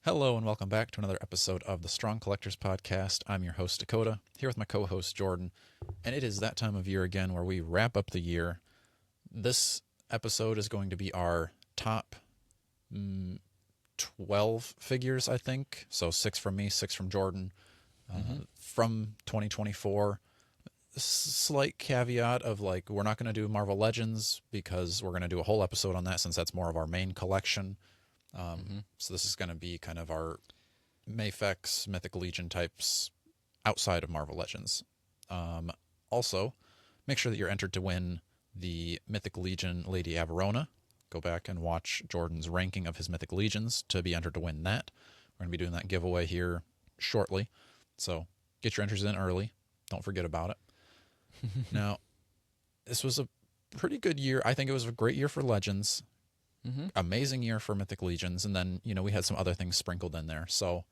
Hello and welcome back to another episode of the Strong Collectors Podcast. I'm your host, Dakota, here with my co-host, Jordan. And it is that time of year again where we wrap up the year. This episode is going to be our top 12 figures, I think. So 6 from me, 6 from Jordan, from 2024. Slight caveat of we're not going to do Marvel Legends because we're going to do a whole episode on that since that's more of our main collection. So this is going to be kind of our Mafex, Mythic Legion types outside of Marvel Legends. Also, make sure that you're entered to win the Mythic Legion Lady Averona. Go back and watch Jordan's ranking of his Mythic Legions to be entered to win that. We're going to be doing that giveaway here shortly. So get your entries in early. Don't forget about it. Now, this was a pretty good year. I think it was a great year for Legends. Amazing year for Mythic Legions, and then we had some other things sprinkled in there. So,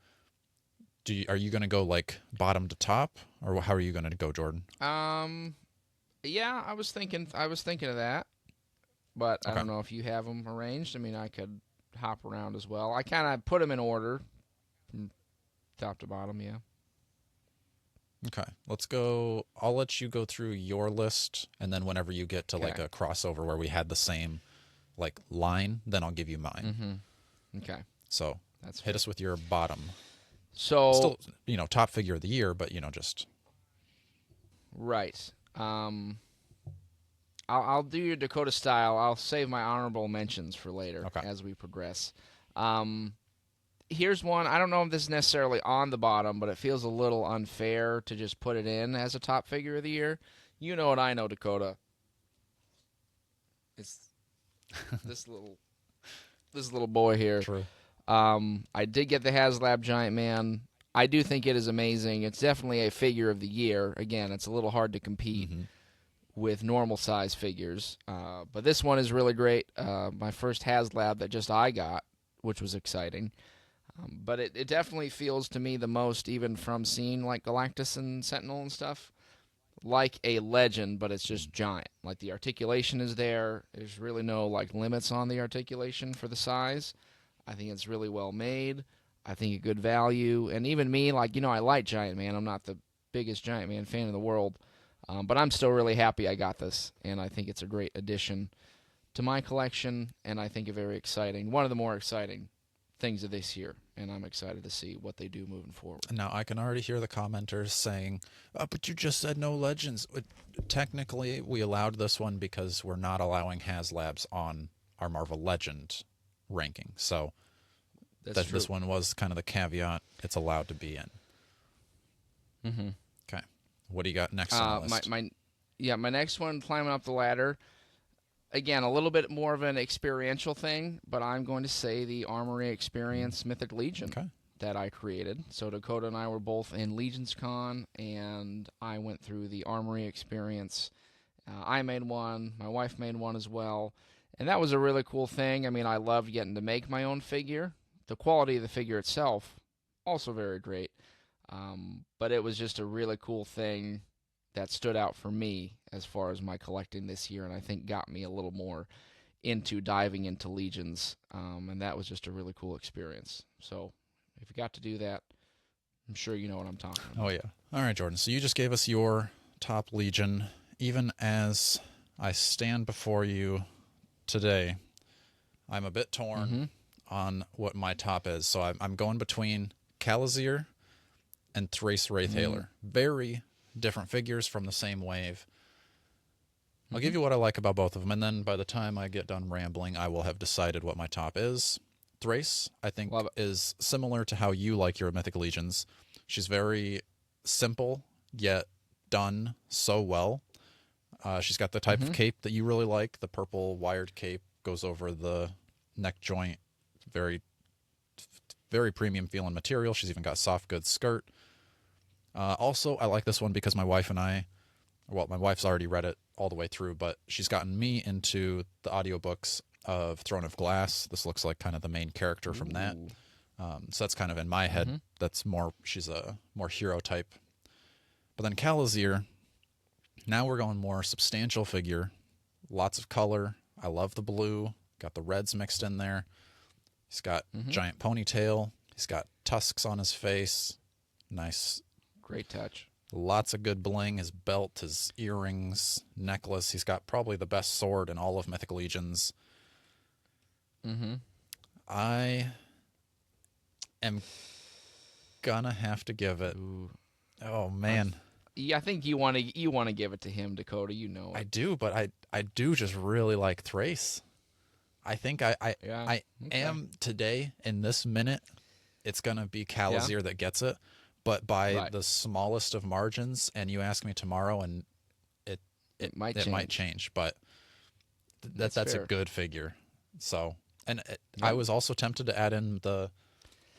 are you going to go bottom to top, or how are you going to go, Jordan? Yeah, I was thinking of that, but I don't know if you have them arranged. I mean, I could hop around as well. I kind of put them in order, from top to bottom. Yeah. Okay, let's go. I'll let you go through your list, and then whenever you get to a crossover where we had the same line, then I'll give you mine. Okay. So That's hit us with your bottom. So still, top figure of the year, but just right. I'll do your Dakota style. I'll save my honorable mentions for later as we progress. Here's one. I don't know if this is necessarily on the bottom, but it feels a little unfair to just put it in as a top figure of the year. You know what I know, Dakota. It's this little boy here. True. I did get the HasLab Giant Man. I do think it is amazing. It's definitely a figure of the year. Again, it's a little hard to compete with normal size figures, but this one is really great. My first HasLab that just I got, which was exciting. But it definitely feels to me the most, even from seeing Galactus and Sentinel and stuff, like a legend, but it's just giant. The articulation is there. There's really no limits on the articulation for the size. I think it's really well made. I think a good value. And even me, I like Giant Man. I'm not the biggest Giant Man fan in the world, but I'm still really happy I got this, and I think it's a great addition to my collection, and I think a very exciting, one of the more exciting things of this year, and I'm excited to see what they do moving forward. Now, I can already hear the commenters saying, but you just said no Legends. Technically, we allowed this one because we're not allowing HasLabs on our Marvel Legend ranking. So this one was kind of the caveat. It's allowed to be in. Okay. What do you got next on the list? My next one, climbing up the ladder. Again, a little bit more of an experiential thing, but I'm going to say the Armory Experience Mythic Legion that I created. So Dakota and I were both in Legions Con, and I went through the Armory Experience. I made one. My wife made one as well. And that was a really cool thing. I mean, I loved getting to make my own figure. The quality of the figure itself, also very great. But it was just a really cool thing that stood out for me as far as my collecting this year, and I think got me a little more into diving into Legions, and that was just a really cool experience. So if you got to do that, I'm sure you know what I'm talking about. Oh, yeah. All right, Jordan. So you just gave us your top Legion. Even as I stand before you today, I'm a bit torn on what my top is. So I'm going between Calazir and Thrace Wraithhaler. Very different figures from the same wave. I'll give you what I like about both of them, and then by the time I get done rambling, I will have decided what my top is. Thrace, I think, is similar to how you like your Mythic Legions. She's very simple, yet done so well. She's got the type of cape that you really like. The purple wired cape goes over the neck joint. Very, very premium feeling material. She's even got soft goods skirt. Also, I like this one because my wife and I, well, my wife's already read it all the way through, but she's gotten me into the audiobooks of Throne of Glass. This looks like kind of the main character from that. So that's kind of in my head. That's more, she's a more hero type. But then Calazir, now we're going more substantial figure. Lots of color. I love the blue. Got the reds mixed in there. He's got giant ponytail. He's got tusks on his face. Nice. Great touch. Lots of good bling. His belt, his earrings, necklace. He's got probably the best sword in all of Mythic Legions. Mm-hmm. I am gonna have to give it. Ooh. Oh man. I think you want to give it to him, Dakota. You know it. I do, but I do just really like Thrace. I think I am today in this minute. It's gonna be Calazir that gets it, but by the smallest of margins. And you ask me tomorrow, and it might change. But that's a good figure. So, and I was also tempted to add in the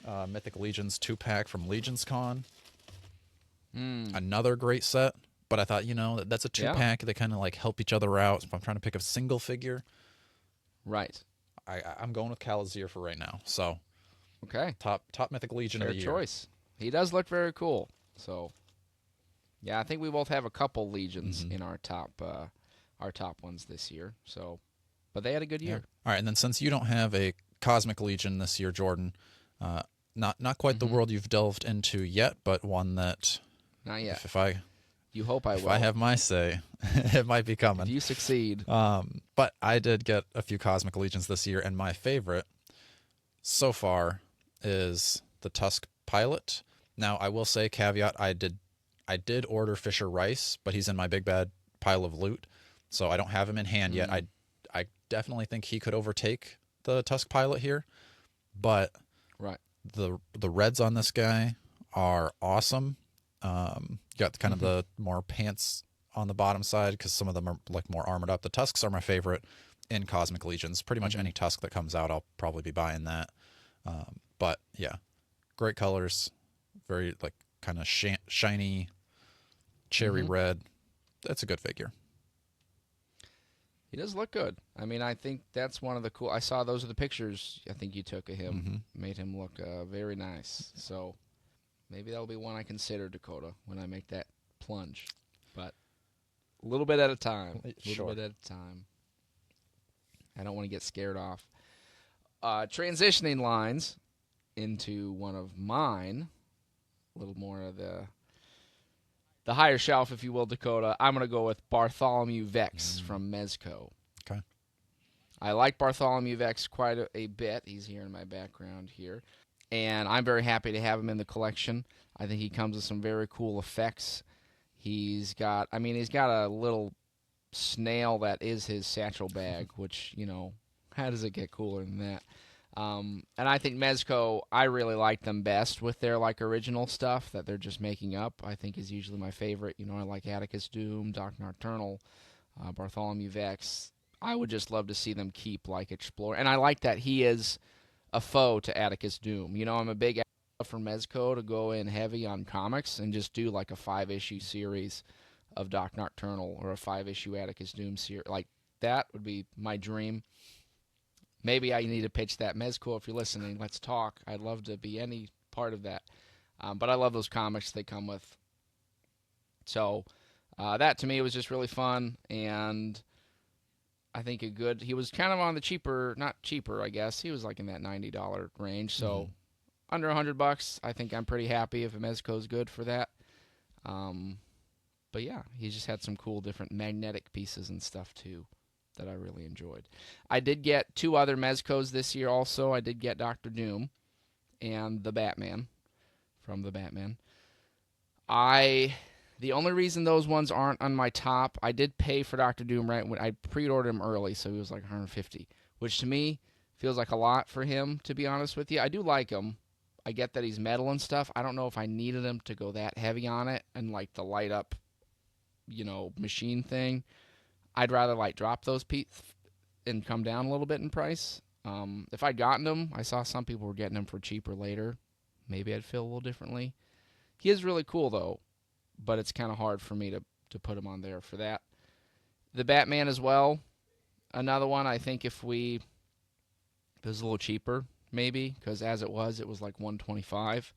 Mythic Legions 2-pack from Legions Con. Another great set, but I thought, that's a 2-pack. They kind of like help each other out. If I'm trying to pick a single figure, right? I'm going with Calazir for right now. So, okay, top Mythic Legion of the year. Fair choice. He does look very cool. So, yeah, I think we both have a couple Legions in our top ones this year. So, but they had a good year. Yeah. All right, and then since you don't have a Cosmic Legion this year, Jordan, not quite the world you've delved into yet, but one that. Not yet. You hope I will. If I have my say, it might be coming. If you succeed. But I did get a few Cosmic Legions this year, and my favorite so far is the Tusk Pilot. Now, I will say, caveat, I did order Fisher Rice, but he's in my big bad pile of loot, so I don't have him in hand yet. I definitely think he could overtake the Tusk Pilot here, but the reds on this guy are awesome. You got kind of the more pants on the bottom side because some of them are like more armored up. The Tusks are my favorite in Cosmic Legions. Pretty much any Tusk that comes out, I'll probably be buying that. But yeah, great colors, very like kind of shiny cherry red. That's a good figure. He does look good. I mean, I think that's one of the cool. I saw those are the pictures I think you took of him. Made him look very nice. So. Maybe that'll be one I consider, Dakota, when I make that plunge. But a little bit at a time. A little bit at a time. I don't want to get scared off. Transitioning lines into one of mine, a little more of the higher shelf, if you will, Dakota. I'm going to go with Bartholomew Vex from Mezco. Okay. I like Bartholomew Vex quite a bit. He's here in my background here. And I'm very happy to have him in the collection. I think he comes with some very cool effects. He's got a little snail that is his satchel bag, which, how does it get cooler than that? And I think Mezco, I really like them best with their original stuff that they're just making up. I think is usually my favorite. I like Atticus Doom, Doc Nocturnal, Bartholomew Vex. I would just love to see them keep explore. And I like that he is a foe to Atticus Doom. I'm a big for Mezco to go in heavy on comics and just do a 5-issue series of Doc Nocturnal or a 5-issue Atticus Doom series. That would be my dream. Maybe I need to pitch that. Mezco, if you're listening, let's talk. I'd love to be any part of that. But I love those comics they come with. So that to me was just really fun, and I think he was kind of on the cheaper, not cheaper, I guess. He was in that $90 range. So under $100, I think I'm pretty happy if Mezco's good for that. But yeah, he just had some cool different magnetic pieces and stuff too that I really enjoyed. I did get 2 other Mezcos this year also. I did get Dr. Doom and the Batman from the Batman. The only reason those ones aren't on my top, I did pay for Dr. Doom right when I pre-ordered him early, so he was $150, which to me feels like a lot for him, to be honest with you. I do like him. I get that he's metal and stuff. I don't know if I needed him to go that heavy on it and the light up, machine thing. I'd rather drop those pieces and come down a little bit in price. If I'd gotten them, I saw some people were getting them for cheaper later. Maybe I'd feel a little differently. He is really cool though, but it's kind of hard for me to put him on there for that. The Batman as well, another one. I think if it was a little cheaper, maybe, because as it was $125.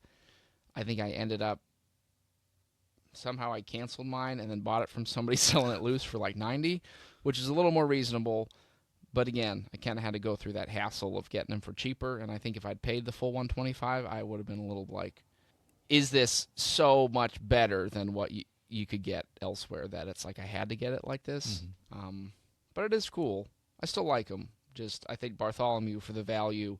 I think I ended up somehow I canceled mine and then bought it from somebody selling it loose for $90, which is a little more reasonable. But again, I kind of had to go through that hassle of getting them for cheaper, and I think if I'd paid the full 125, I would have been a little like, is this so much better than what you could get elsewhere that it's like I had to get it like this? But it is cool. I still like him. Just I think Bartholomew, for the value,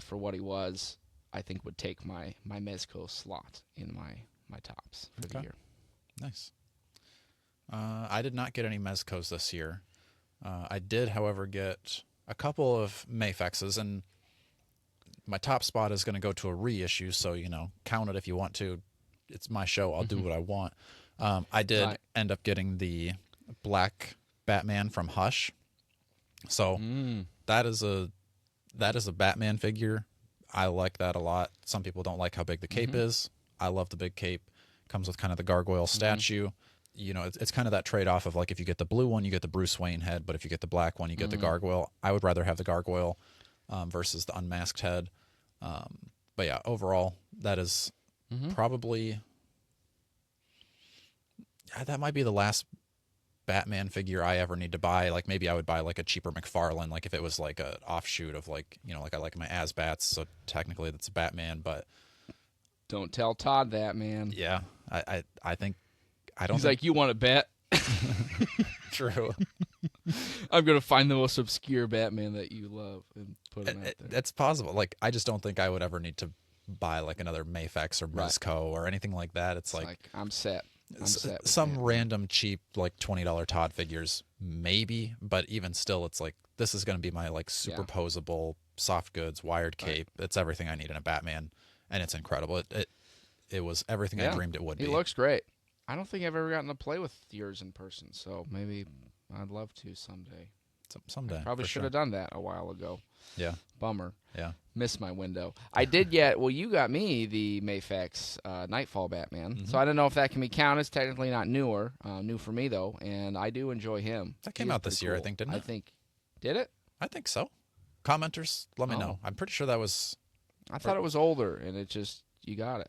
for what he was, I think would take my Mezco slot in my tops for the year. Nice. I did not get any Mezcos this year. I did, however, get a couple of Mafexes, and my top spot is going to go to a reissue, so, count it if you want to. It's my show. I'll do what I want. I did end up getting the Black Batman from Hush. So that is a Batman figure. I like that a lot. Some people don't like how big the cape is. I love the big cape. Comes with kind of the gargoyle statue. It's kind of that trade-off of like if you get the blue one, you get the Bruce Wayne head, but if you get the black one, you get the gargoyle. I would rather have the gargoyle versus the unmasked head. But yeah, overall, that is probably... that might be the last Batman figure I ever need to buy. Like maybe I would buy like a cheaper McFarlane, like if it was like an offshoot of like, like I like my Asbats, so technically that's a Batman, but... Don't tell Todd that, man. Yeah, I think... He's like, you want to bet? True. I'm going to find the most obscure Batman that you love and put him out there. That's possible. Like, I just don't think I would ever need to buy like another Mafex or Mezco or anything like that. It's like I'm set. Some random cheap like $20 Todd figures, maybe, but even still, it's like this is going to be my like superposable soft goods wired cape. It's everything I need in a Batman, and it's incredible. It was everything I dreamed it would be. He looks great. I don't think I've ever gotten to play with yours in person, so maybe I'd love to someday. Someday. Probably should have done that a while ago. Yeah. Bummer. Yeah. Missed my window. I did get, you got me the Mafex Nightfall Batman, so I don't know if that can be counted. It's technically not new for me, though, and I do enjoy him. That came out this year, I think, didn't it? Did it? I think so. Commenters, let me know. I'm pretty sure that was... I thought it was older, and it just, you got it.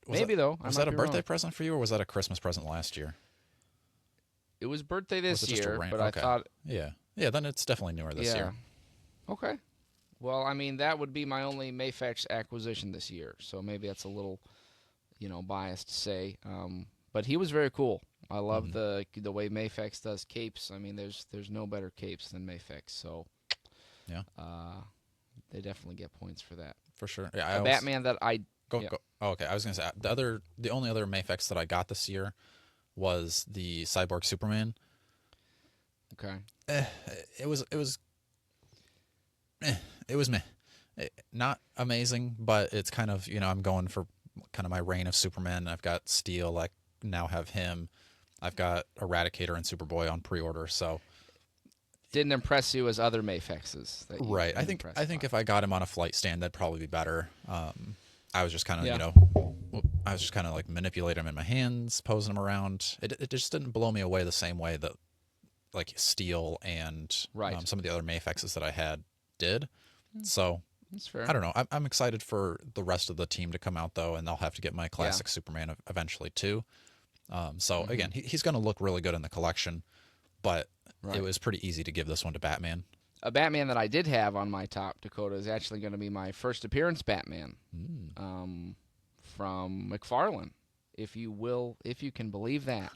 Maybe, though. Was that a birthday present for you, or was that a Christmas present last year? It was birthday this year, but I thought... Yeah. Yeah, then it's definitely newer this year. Okay. Well, I mean, that would be my only Mafex acquisition this year, so maybe that's a little, biased to say. But he was very cool. I love the way Mafex does capes. I mean, there's no better capes than Mafex, so... Yeah. They definitely get points for that. For sure. Yeah, Batman that I... Go. Oh, okay, I was going to say, the only other Mafex that I got this year was the Cyborg Superman. Okay. It was meh. Not amazing, but it's kind of, I'm going for kind of my reign of Superman. I've got Steel, I now have him. I've got Eradicator and Superboy on pre-order, so... Didn't impress you as other Mafexes. Right. I think if I got him on a flight stand, that'd probably be better. I was just kind of, I was just kind of like manipulating him in my hands, posing him around. It just didn't blow me away the same way that like Steel and some of the other Mafexes that I had did. So that's fair. I don't know. I'm excited for the rest of the team to come out though, and they'll have to get my classic Superman eventually too. So again, he's going to look really good in the collection, but it was pretty easy to give this one to Batman. A Batman that I did have on my top, Dakota, is actually going to be my first appearance Batman from McFarlane, if you can believe that.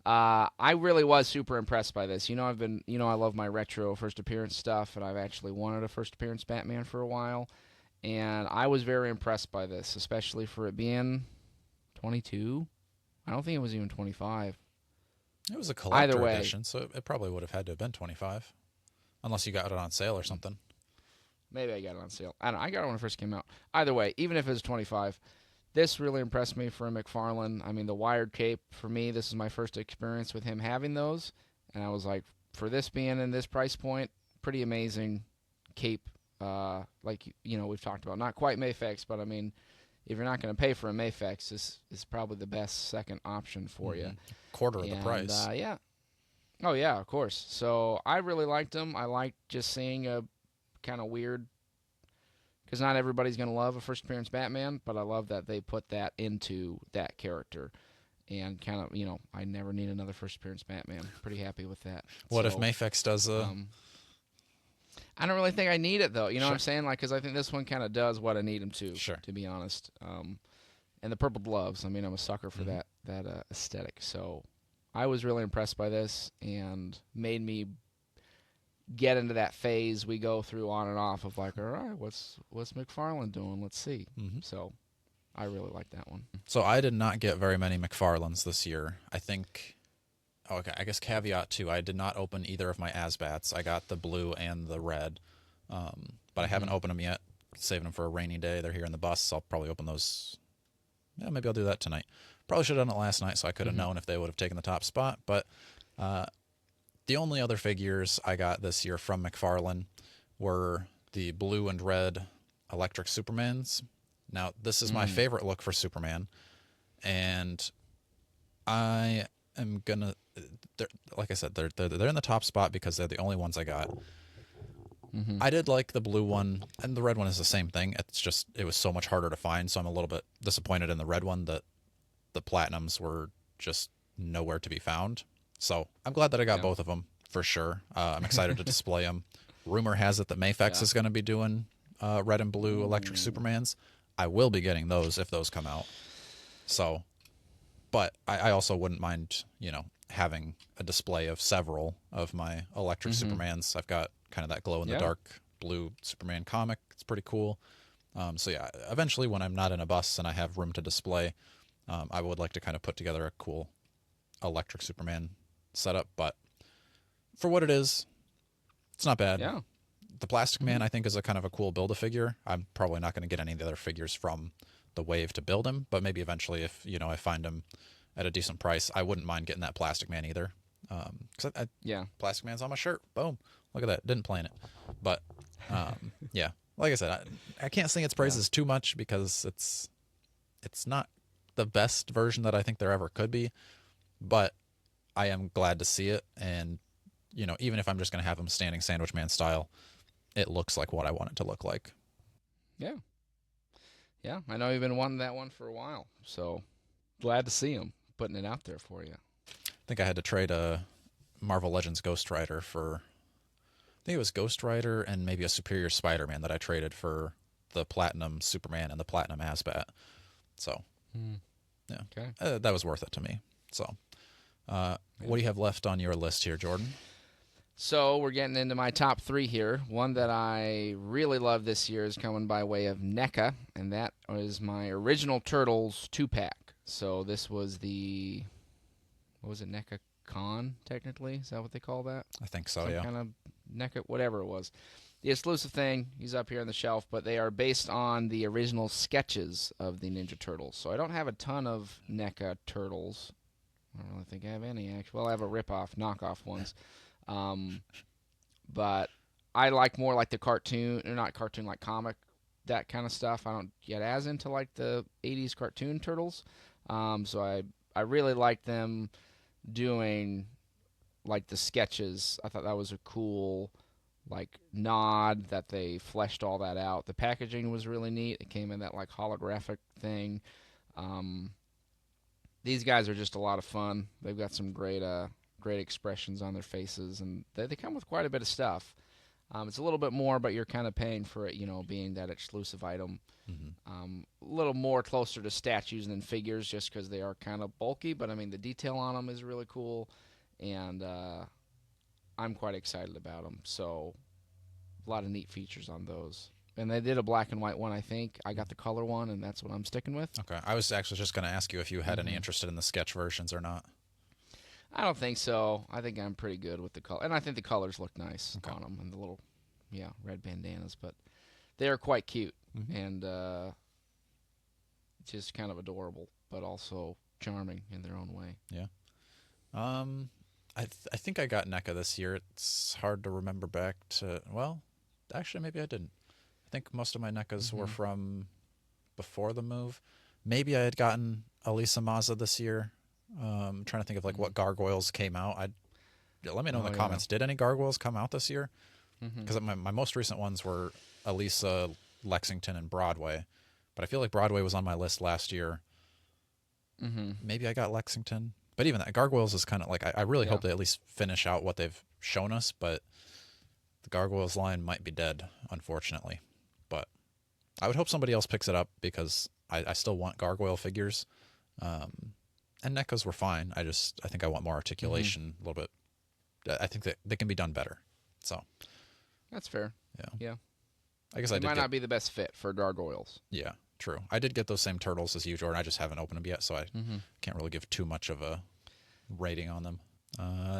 I really was super impressed by this. I love my retro first appearance stuff, and I've actually wanted a first appearance Batman for a while, and I was very impressed by this, especially for it being 22. I don't think it was even 25. It was a collector edition, so it probably would have had to have been 25. Unless you got it on sale or something. Maybe I got it on sale. I don't know. I got it when it first came out. Either way, even if it was 25, this really impressed me for a McFarlane. I mean, the wired cape, for me, this is my first experience with him having those. And I was like, for this being in this price point, pretty amazing cape. We've talked about. Not quite Mafex, but I mean, if you're not going to pay for a Mafex, this is probably the best second option for you. Quarter of the price. Yeah. Oh, yeah, of course. So I really liked them. I liked just seeing a kind of weird, because not everybody's going to love a first appearance Batman, but I love that they put that into that character. And kind of, I never need another first appearance Batman. Pretty happy with that. What if Mafex does a I don't really think I need it though. You know Sure. what I'm saying? Like, because I think this one kind of does what I need him to. Sure. To be honest. And the purple gloves. I mean, I'm a sucker for Mm-hmm. that aesthetic. So I was really impressed by this and made me get into that phase we go through on and off of like, all right, what's McFarlane doing? Let's see. Mm-hmm. So I really like that one. So I did not get very many McFarlanes this year. I think. Okay, I guess caveat too. I did not open either of my Asbats. I got the blue and the red, but I haven't opened them yet. Saving them for a rainy day. They're here in the bus. I'll probably open those. Yeah, maybe I'll do that tonight. Probably should have done it last night so I could have known if they would have taken the top spot. But the only other figures I got this year from McFarlane were the blue and red electric Supermans. Now, this is my favorite look for Superman, and I am gonna. Like I said, they're in the top spot because they're the only ones I got. I did like the blue one, and the red one is the same thing. It's just it was so much harder to find, so I'm a little bit disappointed in the red one that the platinums were just nowhere to be found. So I'm glad that I got both of them for sure. I'm excited to display them. Rumor has it that Mafex is going to be doing red and blue electric Supermans. I will be getting those if those come out. So, but I also wouldn't mind, having a display of several of my electric Supermans. I've got kind of that glow in the dark blue Superman comic. It's pretty cool. So yeah, eventually when I'm not in a bus and I have room to display, I would like to kind of put together a cool electric Superman setup. But for what it is, it's not bad. Yeah. The Plastic Man, I think, is a kind of a cool build-a-figure. I'm probably not going to get any of the other figures from the wave to build him, but maybe eventually if, I find him at a decent price, I wouldn't mind getting that Plastic Man either. Plastic Man's on my shirt. Boom. Look at that. Didn't plan it. But, yeah. Like I said, I can't sing its praises too much because it's not the best version that I think there ever could be, but I am glad to see it. And, even if I'm just going to have him standing Sandwich Man style, it looks like what I want it to look like. Yeah. Yeah, I know you've been wanting that one for a while, so glad to see him putting it out there for you. I think I had to trade a Marvel Legends Ghost Rider for, I think it was Ghost Rider and maybe a Superior Spider-Man that I traded for the Platinum Superman and the Platinum Asbat. So, yeah, Okay. That was worth it to me. So, what do you have left on your list here, Jordan? So we're getting into my top 3 here. One that I really love this year is coming by way of Neca, and that was my original Turtles 2-pack. So this was the, what was it, Neca Con, technically? Is that what they call that? I think so, Some yeah. kind of Neca, whatever it was. The exclusive thing, he's up here on the shelf, but they are based on the original sketches of the Ninja Turtles. So I don't have a ton of Neca Turtles. I don't really think I have any, actually. Well, I have a rip-off, knockoff ones. But I like more like the cartoon, or not cartoon, like comic, that kind of stuff. I don't get as into like the 80s cartoon Turtles. So I really like them doing like the sketches. I thought that was a cool like nod that they fleshed all that out. The packaging was really neat. It came in that like holographic thing. These guys are just a lot of fun. They've got some great expressions on their faces, and they come with quite a bit of stuff. It's a little bit more, but you're kind of paying for it, being that exclusive item. A little more closer to statues than figures, just because they are kind of bulky. But I mean, the detail on them is really cool, and I'm quite excited about them. So, a lot of neat features on those. And they did a black and white one, I think. I got the color one, and that's what I'm sticking with. Okay. I was actually just going to ask you if you had any interest in the sketch versions or not. I don't think so. I think I'm pretty good with the color. And I think the colors look nice on them, and the little, red bandanas. But they are quite cute and just kind of adorable, but also charming in their own way. Yeah. I think I got NECA this year. It's hard to remember back to, well, actually maybe I didn't. I think most of my NECAs were from before the move. Maybe I had gotten Elisa Mazza this year. I'm trying to think of like what gargoyles came out. Let me know in the comments. Did any gargoyles come out this year? Because my most recent ones were Elisa, Lexington, and Broadway. But I feel like Broadway was on my list last year. Maybe I got Lexington. But even that, gargoyles is kind of like, I really hope they at least finish out what they've shown us. But the Gargoyles line might be dead, unfortunately. But I would hope somebody else picks it up because I still want gargoyle figures. And NECAs were fine. I think I want more articulation, a little bit. I think that they can be done better. So that's fair. Yeah. I guess it might not be the best fit for gargoyles. Yeah, true. I did get those same turtles as you, Jordan. I just haven't opened them yet, so I can't really give too much of a rating on them.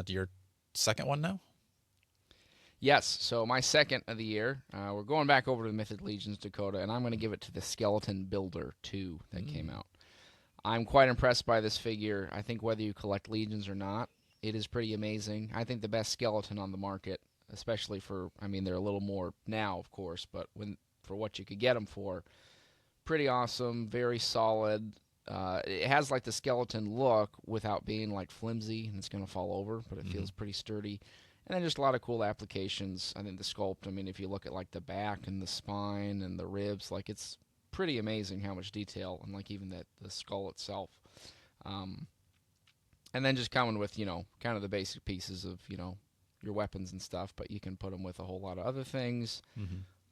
Your second one now? Yes. So my second of the year, we're going back over to the Mythic Legions, Dakota, and I'm going to give it to the Skeleton Builder 2 that came out. I'm quite impressed by this figure. I think whether you collect Legions or not, it is pretty amazing. I think the best skeleton on the market, especially for, I mean, they're a little more now, of course, but for what you could get them for, pretty awesome, very solid. It has like the skeleton look without being like flimsy and it's going to fall over, but it feels pretty sturdy. And then just a lot of cool applications. I think the sculpt, I mean, if you look at like the back and the spine and the ribs, like it's pretty amazing how much detail, and like even the skull itself. And then just coming with, kind of the basic pieces of, your weapons and stuff, but you can put them with a whole lot of other things.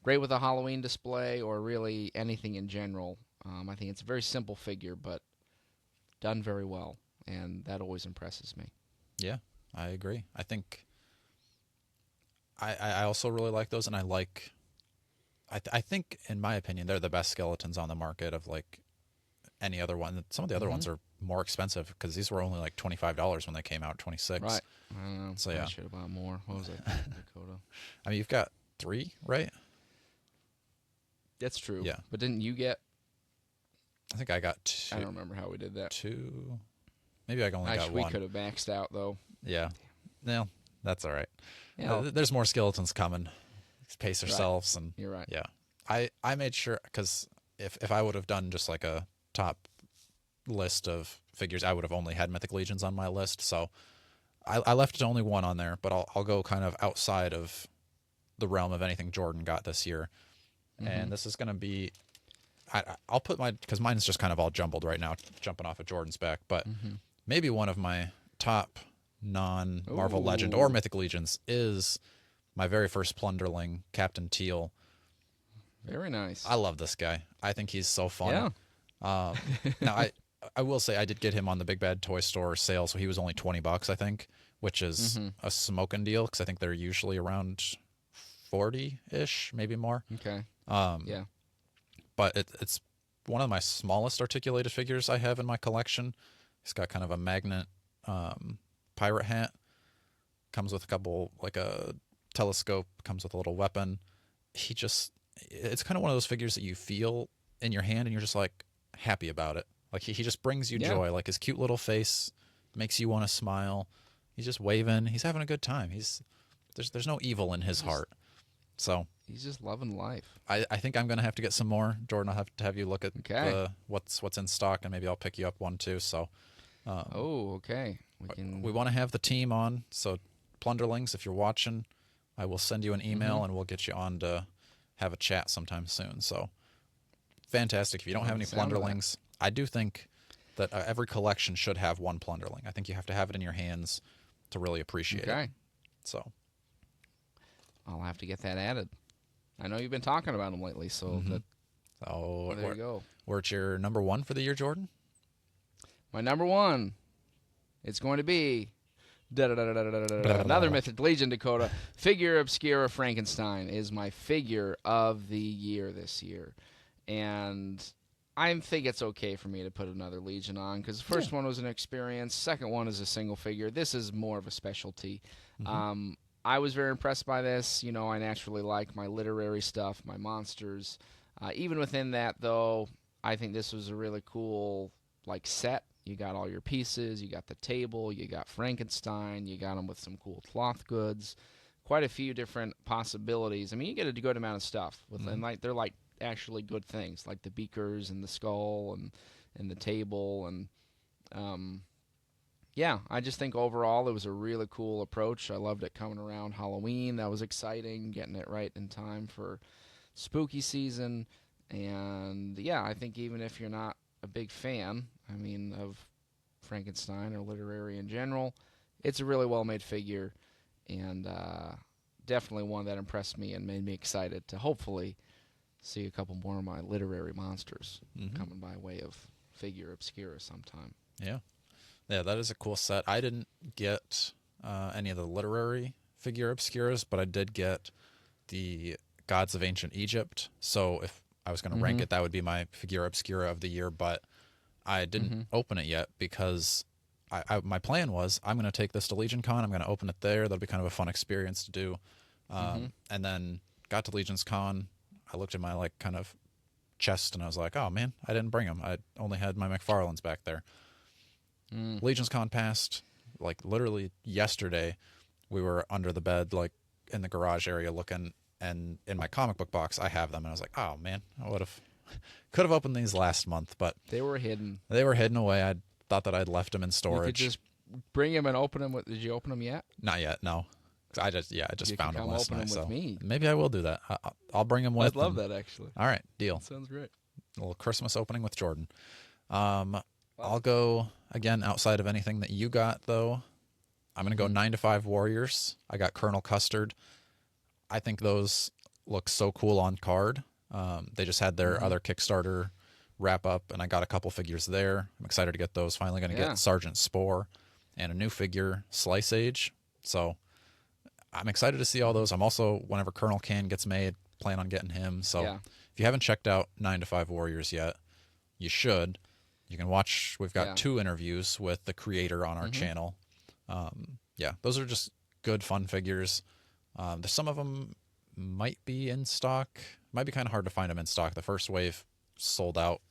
Great with a Halloween display or really anything in general. I think it's a very simple figure, but done very well, and that always impresses me. Yeah, I agree. I think I also really like those, and I think, in my opinion, they're the best skeletons on the market of like any other one. Some of the other ones are more expensive because these were only like $25 when they came out, $26. Right. I don't know. So yeah, I should have bought more. What was it, Dakota? I mean, you've got 3, right? That's true. Yeah. But didn't you get? I think I got 2. I don't remember how we did that. 2. Maybe I only got 1. We could have maxed out though. Yeah. No, that's all right. Yeah. There's more skeletons coming. Pace yourselves, and you're right. Yeah. I made sure, because if I would have done just like a top list of figures, I would have only had Mythic Legions on my list. So I left only 1 on there, but I'll go kind of outside of the realm of anything Jordan got this year. And this is going to be, I'll put because mine's just kind of all jumbled right now, jumping off of Jordan's back, but maybe one of my top non-Marvel Legend or Mythic Legions is my very first Plunderling, Captain Teal. Very nice. I love this guy. I think he's so fun. Yeah. Now, I will say I did get him on the Big Bad Toy Store sale, so he was only $20, I think, which is a smoking deal because I think they're usually around 40-ish, maybe more. Okay. Yeah. But it's one of my smallest articulated figures I have in my collection. He's got kind of a magnet pirate hat. Comes with a couple, like a telescope, comes with a little weapon. It's kind of one of those figures that you feel in your hand and you're just like happy about it. Like he just brings you joy. Like his cute little face makes you want to smile. He's just waving. He's having a good time. There's no evil in his heart. So he's just loving life. I think I'm gonna have to get some more. Jordan, I'll have to have you look at what's in stock, and maybe I'll pick you up one too. So okay. We want to have the team on. So Plunderlings, if you're watching, I will send you an email and we'll get you on to have a chat sometime soon. So fantastic. If you don't have any Plunderlings, I do think that every collection should have 1 Plunderling. I think you have to have it in your hands to really appreciate it. So I'll have to get that added. I know you've been talking about them lately, so there you go. We're at your number 1 for the year, Jordan? My number 1, it's going to be another Mythic Legion, Dakota. Figure Obscura Frankenstein is my figure of the year this year. And I think it's okay for me to put another Legion on because the first one was an experience. Second one is a single figure. This is more of a specialty. I was very impressed by this. I naturally like my literary stuff, my monsters. Even within that, though, I think this was a really cool set. You got all your pieces. You got the table. You got Frankenstein. You got them with some cool cloth goods. Quite a few different possibilities. I mean, you get a good amount of stuff. And they're actually good things, like the beakers and the skull and the table. And I just think overall it was a really cool approach. I loved it coming around Halloween. That was exciting, getting it right in time for spooky season. And I think even if you're not a big fan, of Frankenstein or literary in general, it's a really well-made figure, and definitely one that impressed me and made me excited to hopefully see a couple more of my literary monsters coming by way of figure obscura sometime. Yeah. Yeah, that is a cool set. I didn't get any of the literary figure obscuras, but I did get the Gods of Ancient Egypt. So if I was going to rank it, that would be my figure obscura of the year, but I didn't open it yet because my plan was I'm going to take this to Legion Con. I'm going to open it there. That'll be kind of a fun experience to do. And then got to Legion's Con. I looked at my like kind of chest and I was like, oh man, I didn't bring them. I only had my McFarlanes back there. Legion's Con passed like literally yesterday. We were under the bed, like in the garage area looking, and in my comic book box, I have them. And I was like, oh man, I could have opened these last month, but they were hidden. They were hidden away. I thought that I'd left them in storage. You could just bring them and open them. Did you open them yet? Not yet, no. I just found them last night. So me. Maybe I will do that. I'll bring them with. I'd love that actually. All right, deal. That sounds great. A little Christmas opening with Jordan. I'll go again outside of anything that you got though. I'm gonna go 9 to 5 Warriors. I got Colonel Custard. I think those look so cool on card. They just had their other Kickstarter wrap up, and I got a couple figures there. I'm excited to get those. Finally going to get Sergeant Spore and a new figure, Slice Age. So I'm excited to see all those. I'm also, whenever Colonel Can gets made, plan on getting him. So if you haven't checked out 9 to 5 Warriors yet, you should. You can watch. We've got 2 interviews with the creator on our channel. Those are just good, fun figures. Some of them might be in stock. Might be kind of hard to find them in stock. The first wave sold out.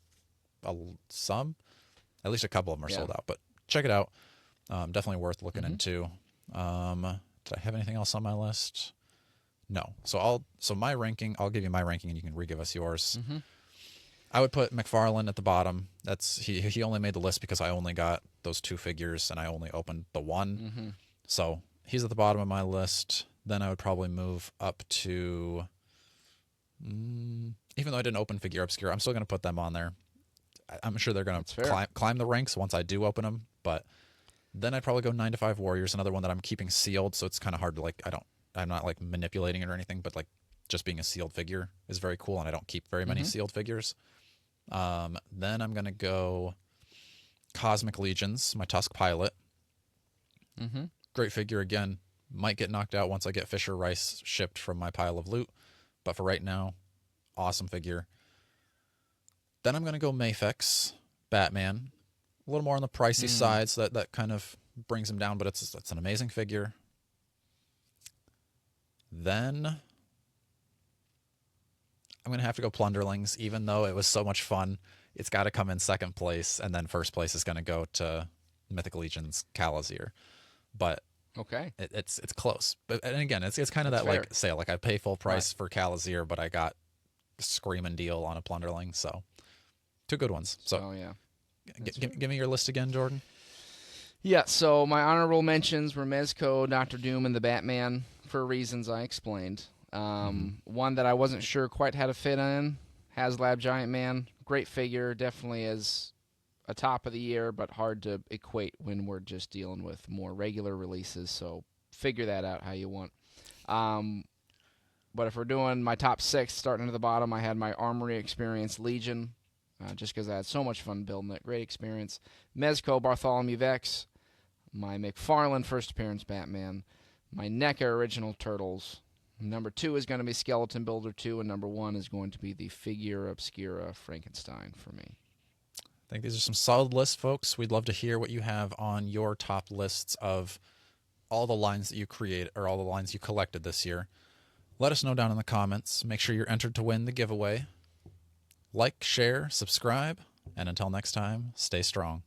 Some, at least a couple of them are sold out. But check it out. Definitely worth looking into. Did I have anything else on my list? No. So my ranking. I'll give you my ranking, and you can re-give us yours. I would put McFarlane at the bottom. That's he only made the list because I only got those 2 figures, and I only opened the one. So he's at the bottom of my list. Then I would probably move up to, even though I didn't open Figure Obscura, I'm still going to put them on there. I'm sure they're going to climb the ranks once I do open them. But then I'd probably go 9 to 5 Warriors, another one that I'm keeping sealed, so it's kind of hard to I'm not like manipulating it or anything, but like just being a sealed figure is very cool, and I don't keep very many sealed figures. Then I'm going to go Cosmic Legions, my Tusk Pilot. Great figure again. Might get knocked out once I get Fisher Rice shipped from my pile of loot. But for right now, awesome figure. Then I'm going to go Mafex, Batman. A little more on the pricey side, so that kind of brings him down, but it's an amazing figure. Then I'm going to have to go Plunderlings, even though it was so much fun. It's got to come in second place, and then first place is going to go to Mythic Legions Calazir. But it's close. But and again, it's kind of that fair. Like sale. Like I pay full price for Calazir, but I got a screaming deal on a Plunderling. So 2 good ones. So give me your list again, Jordan. Yeah. So my honorable mentions were Mezco, Dr. Doom, and the Batman for reasons I explained. One that I wasn't sure quite how to fit in, HasLab Giant Man. Great figure, definitely is a top of the year, but hard to equate when we're just dealing with more regular releases. So figure that out how you want. But if we're doing my top 6, starting at the bottom, I had my Armory Experience Legion, just because I had so much fun building it. Great experience. Mezco Bartholomew Vex, my McFarlane First Appearance Batman, my NECA Original Turtles. Number 2 is going to be Skeleton Builder 2, and number 1 is going to be the Figure Obscura Frankenstein for me. I think these are some solid lists, folks. We'd love to hear what you have on your top lists of all the lines that you create or all the lines you collected this year. Let us know down in the comments. Make sure you're entered to win the giveaway. Like, share, subscribe, and until next time, stay strong.